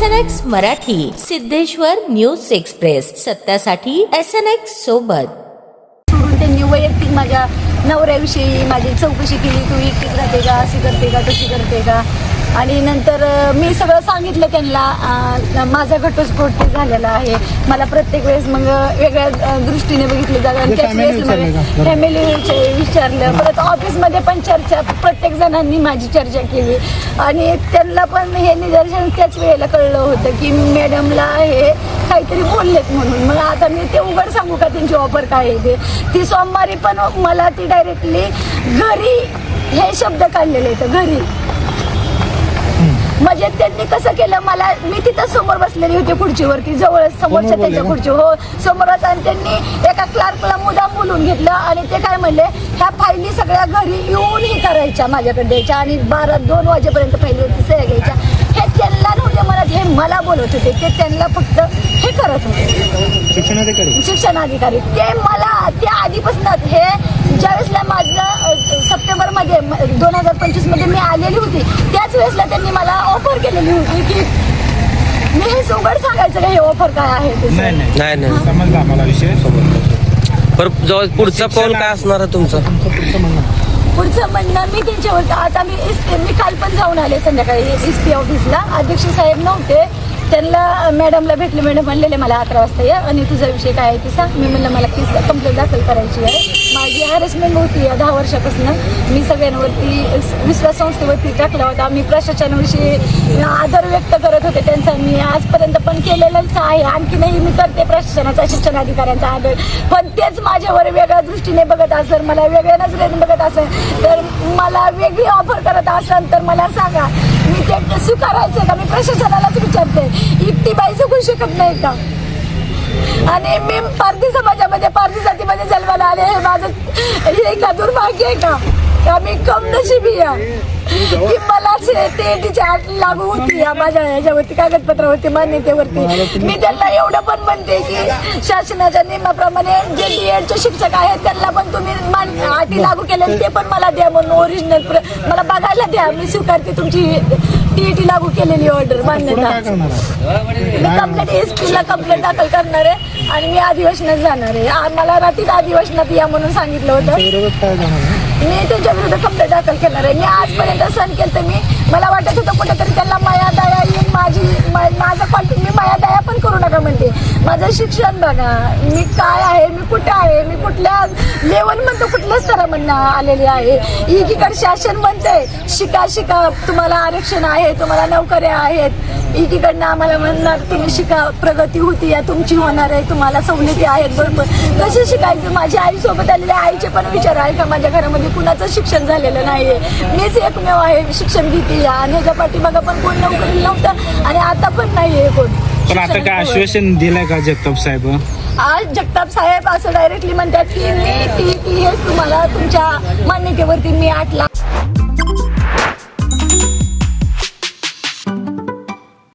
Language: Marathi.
SNX Marathi, Siddheshwar news express, सत्यासाठी SNX सोबत. त्यांनी वैयक्तिक माझ्या नवऱ्याविषयी माझी चौकशी केली. तू एकटीच राहते का, अशी करते का, तशी करते का. आणि नंतर मी सगळं सांगितलं त्यांना. माझा घटस्फोट झालेला आहे. मला प्रत्येक वेळेस मग वेगळ्या दृष्टीने बघितलं जातं. त्याच वेळेस फॅमिलीचे विचारलं. परत ऑफिसमध्ये पण चर्चा, प्रत्येक जणांनी माझी चर्चा केली. आणि त्यांना पण हे निदर्शन त्याच वेळेला कळलं होतं की मॅडमला हे काहीतरी बोललेत म्हणून. मग आता मी ते उघड सांगू का त्यांची ऑफर काय आहे ते. ती सोमवारी पण मला ती डायरेक्टली घरी हे शब्द काढलेले आहेत, घरी. म्हणजे त्यांनी कसं केलं, मला मी तिथं समोर बसलेली होती खुर्चीवरती, जवळच समोरच्या त्यांच्या खुर्ची, हो समोरच. आणि त्यांनी एका क्लार्कला मुद्दाम बोलून घेतलं आणि ते काय म्हणले, ह्या फायली सगळ्या घरी येऊन ही करायच्या, माझ्याकडे द्यायच्या आणि 2 वाजेपर्यंत फायलीवरती सह्या घ्यायच्या. हे त्यांना नव्हते म्हणत, हे मला बोलत होते. ते त्यांना फक्त हे करत होते, शिक्षणाधिकारी. ते मला ते आधीपासून हे ज्यावेळेसला माझं सप्टेंबरमध्ये 2025 मध्ये मी आलेली होती, त्याच वेळेसला त्यांनी मला ऑफर केलेली होती की मी हे उघड सांगायचं का हे ऑफर काय आहे ते. नाही समजला आम्हाला विषय. पण पुढचा पाऊल काय असणार आहे तुमचं? पुढचं म्हणणं मी त्यांच्यावर आता मी काल पण जाऊन आले संध्याकाळी SP ऑफिसला. अध्यक्ष साहेब नव्हते, त्यांना मॅडमला भेटले. मॅडम म्हणलेले मला 11 वाजता या आणि तुझा विषय काय आहे ते सांग. मी म्हणलं मला केस कंप्लेंट दाखल करायची आहे. माझी हॅरेसमेंट होती 10 वर्षापासून. मी सगळ्यांवरती विश्वास संस्थेवरती टाकला होता. मी प्रशासनाविषयी आदर व्यक्त करत होते त्यांचा. मी आजपर्यंत पण केलेलंच आहे, आणखीनही मी करते प्रशासनाचा, शिक्षणाधिकाऱ्यांचा आदर. पण तेच माझ्यावर वेगळ्या दृष्टीने बघत असेल, मला वेगळ्या नजरेने बघत असेल, तर मला वेगळी ऑफर करत असेल तर मला सांगा. मी ते स्वीकारायचं का? मी प्रशासनालाच विचारते, एकटी बाई जगू शकत नाही का? आणि मी पारधी समाजामध्ये, पारधी जातीमध्ये जन्माला आले. हे माझं हे का दुर्भाग्य आहे का मी कम नशिबी आहे की मला तिची आठ लागू होती माझ्या ह्याच्यावरती, कागदपत्रावरती, मान्यतेवरती. मी त्यांना एवढं पण म्हणते की शासनाच्या नियमाप्रमाणे जे BEdचे शिक्षक आहेत त्यांना पण तुम्ही अटी लागू केले ते पण मला द्या म्हणून ओरिजिनल मला बघायला द्या. मी स्वीकारते तुमची TET लागू केलेली ऑर्डर, मान्यता. मी कंप्लेंट SP कंप्लेंट दाखल करणार आहे आणि मी अधिवेशनात जाणार आहे. मला रात्री अधिवेशनात या म्हणून सांगितलं होतं. मी त्यांच्या विरुद्ध कंप्लेंट दाखल करणार आहे. मी आजपर्यंत सहन केलं तर मला वाटत होतं कुठेतरी त्यांना माया दया येईल. माझं क्वालिटी मी माया दया पण करू नका म्हणते. माझं शिक्षण बघा, मी काय आहे, मी कुठे आहे, मी कुठल्या लेवल म्हणतो, कुठल्या स्तरामधनं आलेली आहे. एकीकडे शासन म्हणतंय शिका शिका, तुम्हाला आरक्षण आहे, तुम्हाला नोकऱ्या आहेत. एकीकडनं आम्हाला म्हणणार तुम्ही शिका, प्रगती होती या तुमची होणार आहे, तुम्हाला सवलती आहेत. बरोबर कसं शिकायचं? माझ्या आईसोबत आलेल्या आईचे पण विचार आहे का? माझ्या घरामध्ये कुणाचं शिक्षण झालेलं नाहीये, मीच एकमेव आहे शिक्षण घेते. आणि ह्याच्या पाठीमागं पण कोण नोकरी नव्हतं आणि आता पण नाहीये कोण. पण आता काय आश्वासन दिलंय का जगताप साहेब? आज जगताप साहेब असं डायरेक्टली म्हणतात की मी TET हे तुम्हाला तुमच्या मान्यतेवरती मी 8 लाख